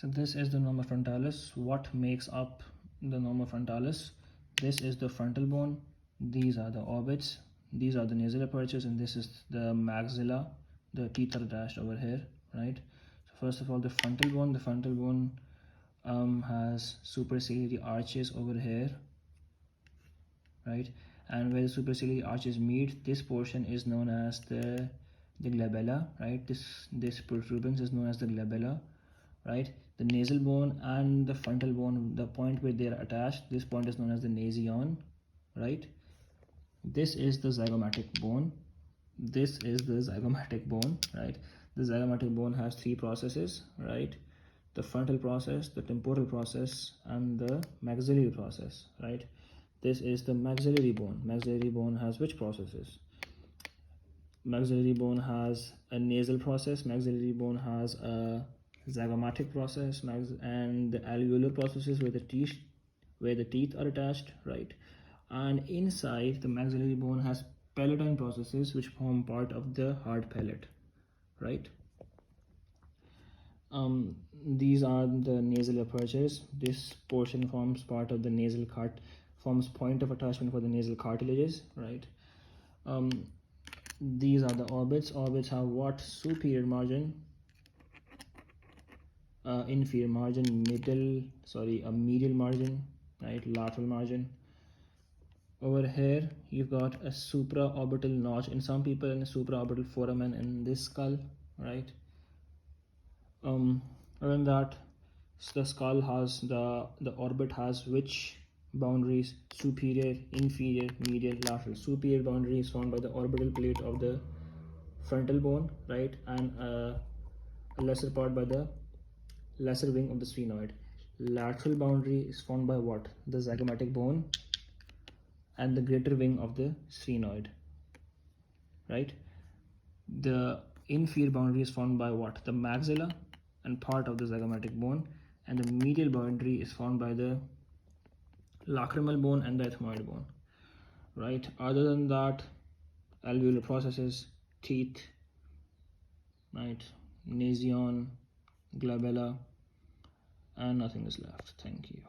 So this is the Norma frontalis. What makes up the Norma frontalis? This is the frontal bone. These are the orbits. These are the nasal apertures, and this is the maxilla. The teeth are attached over here, right? So first of all, the frontal bone. The frontal bone has superciliary arches over here, right? And where the superciliary arches meet, this portion is known as the glabella, right? This protuberance is known as the glabella, right? The nasal bone and the frontal bone, the point where they are attached, this point is known as the nasion, right? This is the zygomatic bone. This is the zygomatic bone, right? The zygomatic bone has three processes, right? The frontal process, the temporal process, and the maxillary process, right? This is the maxillary bone. Maxillary bone has which processes? Maxillary bone has a nasal process. Maxillary bone has a zygomatic process, and the alveolar processes where the teeth are attached, right? And inside the maxillary bone has palatine processes which form part of the hard palate, right? These are the nasal apertures. This portion forms part of the nasal forms point of attachment for the nasal cartilages, right? These are the orbits. Orbits have what? Superior margin, inferior margin, medial margin, right? Lateral margin. Over here you've got a supraorbital notch in some people and a supraorbital foramen in this skull, right? Other than that, the skull has the orbit has which boundaries? Superior, inferior, medial, lateral. Superior boundary is formed by the orbital plate of the frontal bone, right? And a lesser part by the lesser wing of the sphenoid. Lateral boundary is formed by what? The zygomatic bone and the greater wing of the sphenoid, right? The inferior boundary is formed by what? The maxilla and part of the zygomatic bone, and the medial boundary is formed by the lacrimal bone and the ethmoid bone, right? Other than that, alveolar processes, teeth, right? Nasion, glabella, and nothing is left. Thank you.